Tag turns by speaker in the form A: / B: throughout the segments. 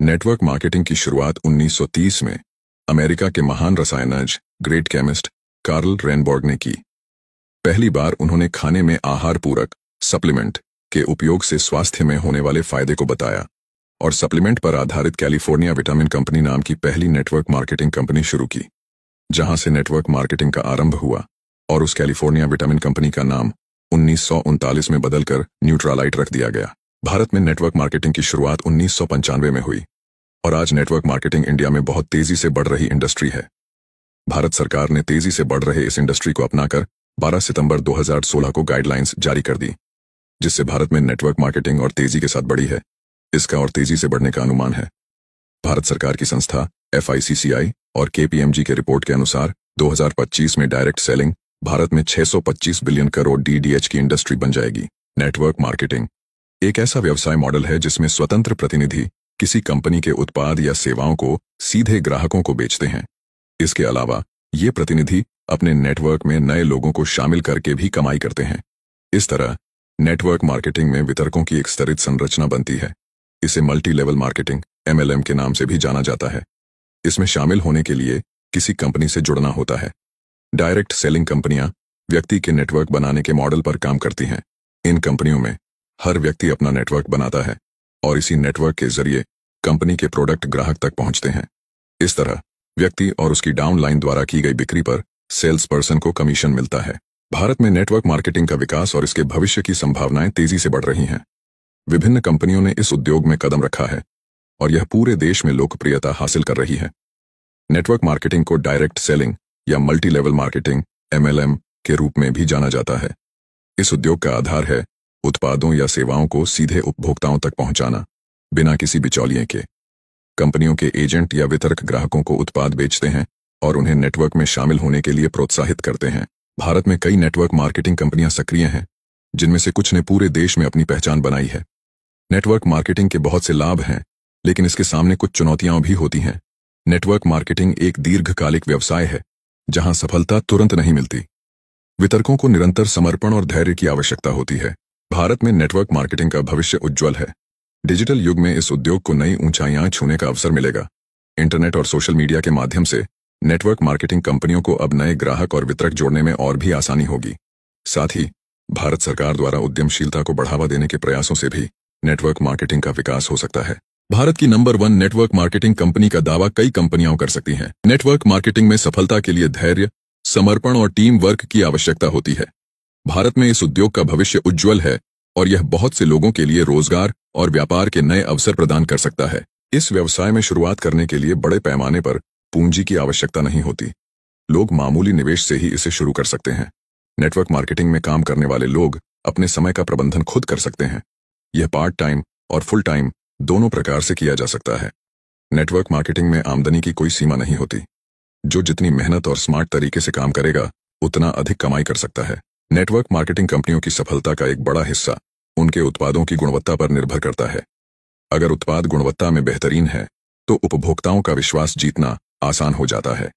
A: Network marketing की शुरुआत 1930 में अमेरिका के महान रसायनज्ञ ग्रेट केमिस्ट कार्ल रेनबॉर्ग ने की। पहली बार उन्होंने खाने में आहार पूरक सप्लीमेंट के उपयोग से स्वास्थ्य में होने वाले फायदे को बताया और सप्लीमेंट पर आधारित कैलिफोर्निया विटामिन कंपनी नाम की पहली नेटवर्क मार्केटिंग कंपनी शुरू की, जहां से नेटवर्क मार्केटिंग का आरंभ हुआ और उस कैलिफोर्निया विटामिन कंपनी का नाम 1939 में बदलकर न्यूट्रालाइट रख दिया गया। भारत में नेटवर्क मार्केटिंग की शुरुआत 1995 में हुई और आज नेटवर्क मार्केटिंग इंडिया में बहुत तेजी से बढ़ रही इंडस्ट्री है। भारत सरकार ने तेजी से बढ़ रहे इस इंडस्ट्री को अपनाकर 12 सितंबर 2016 को गाइडलाइंस जारी कर दी, जिससे भारत में नेटवर्क मार्केटिंग और तेजी के साथ बढ़ी है। इसका और तेजी से बढ़ने का अनुमान है। भारत सरकार की संस्था FICCI और KPMG के रिपोर्ट के अनुसार 2025 में डायरेक्ट सेलिंग भारत में 625 बिलियन करोड़ DDH की इंडस्ट्री बन जाएगी। नेटवर्क मार्केटिंग एक ऐसा व्यवसाय मॉडल है जिसमें स्वतंत्र प्रतिनिधि किसी कंपनी के उत्पाद या सेवाओं को सीधे ग्राहकों को बेचते हैं। इसके अलावा ये प्रतिनिधि अपने नेटवर्क में नए लोगों को शामिल करके भी कमाई करते हैं। इस तरह नेटवर्क मार्केटिंग में वितरकों की एक स्तरित संरचना बनती है। इसे मल्टी लेवल मार्केटिंग MLM के नाम से भी जाना जाता है। इसमें शामिल होने के लिए किसी कंपनी से जुड़ना होता है। डायरेक्ट सेलिंग कंपनियां व्यक्ति के नेटवर्क बनाने के मॉडल पर काम करती हैं। इन कंपनियों में हर व्यक्ति अपना नेटवर्क बनाता है और इसी नेटवर्क के जरिए कंपनी के प्रोडक्ट ग्राहक तक पहुंचते हैं। इस तरह व्यक्ति और उसकी डाउनलाइन द्वारा की गई बिक्री पर सेल्स पर्सन को कमीशन मिलता है। भारत में नेटवर्क मार्केटिंग का विकास और इसके भविष्य की संभावनाएं तेजी से बढ़ रही हैं। विभिन्न कंपनियों ने इस उद्योग में कदम रखा है और यह पूरे देश में लोकप्रियता हासिल कर रही है। नेटवर्क मार्केटिंग को डायरेक्ट सेलिंग या मल्टी लेवल मार्केटिंग MLM के रूप में भी जाना जाता है। इस उद्योग का आधार है उत्पादों या सेवाओं को सीधे उपभोक्ताओं तक पहुंचाना, बिना किसी बिचौलिए के। कंपनियों के एजेंट या वितरक ग्राहकों को उत्पाद बेचते हैं और उन्हें नेटवर्क में शामिल होने के लिए प्रोत्साहित करते हैं। भारत में कई नेटवर्क मार्केटिंग कंपनियां सक्रिय हैं, जिनमें से कुछ ने पूरे देश में अपनी पहचान बनाई है। नेटवर्क मार्केटिंग के बहुत से लाभ हैं, लेकिन इसके सामने कुछ चुनौतियां भी होती हैं। नेटवर्क मार्केटिंग एक दीर्घकालिक व्यवसाय है, जहां सफलता तुरंत नहीं मिलती। वितरकों को निरंतर समर्पण और धैर्य की आवश्यकता होती है। भारत में नेटवर्क मार्केटिंग का भविष्य उज्जवल है। डिजिटल युग में इस उद्योग को नई ऊंचाइयां छूने का अवसर मिलेगा। इंटरनेट और सोशल मीडिया के माध्यम से नेटवर्क मार्केटिंग कंपनियों को अब नए ग्राहक और वितरक जोड़ने में और भी आसानी होगी। साथ ही भारत सरकार द्वारा उद्यमशीलता को बढ़ावा देने के प्रयासों से भी नेटवर्क मार्केटिंग का विकास हो सकता है। भारत की नंबर 1 नेटवर्क मार्केटिंग कंपनी का दावा कई कंपनियां कर सकती हैं। नेटवर्क मार्केटिंग में सफलता के लिए धैर्य, समर्पण और टीम वर्क की आवश्यकता होती है। भारत में इस उद्योग का भविष्य उज्जवल है और यह बहुत से लोगों के लिए रोजगार और व्यापार के नए अवसर प्रदान कर सकता है। इस व्यवसाय में शुरुआत करने के लिए बड़े पैमाने पर पूंजी की आवश्यकता नहीं होती। लोग मामूली निवेश से ही इसे शुरू कर सकते हैं। नेटवर्क मार्केटिंग में काम करने वाले लोग अपने समय का प्रबंधन खुद कर सकते हैं। यह पार्ट टाइम और फुल टाइम दोनों प्रकार से किया जा सकता है। नेटवर्क मार्केटिंग में आमदनी की कोई सीमा नहीं होती। जो जितनी मेहनत और स्मार्ट तरीके से काम करेगा, उतना अधिक कमाई कर सकता है। नेटवर्क मार्केटिंग कंपनियों की सफलता का एक बड़ा हिस्सा उनके उत्पादों की गुणवत्ता पर निर्भर करता है। अगर उत्पाद गुणवत्ता में बेहतरीन है, तो उपभोक्ताओं का विश्वास जीतना आसान हो जाता है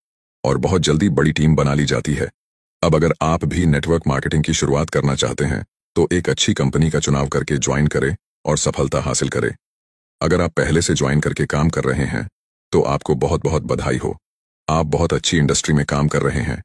A: और बहुत जल्दी बड़ी टीम बना ली जाती है। अब अगर आप भी नेटवर्क मार्केटिंग की शुरुआत करना चाहते हैं, तो एक अच्छी कंपनी का चुनाव करके ज्वाइन करें और सफलता हासिल करें। अगर आप पहले से ज्वाइन करके काम कर रहे हैं, तो आपको बहुत बहुत बधाई हो। आप बहुत अच्छी इंडस्ट्री में काम कर रहे हैं।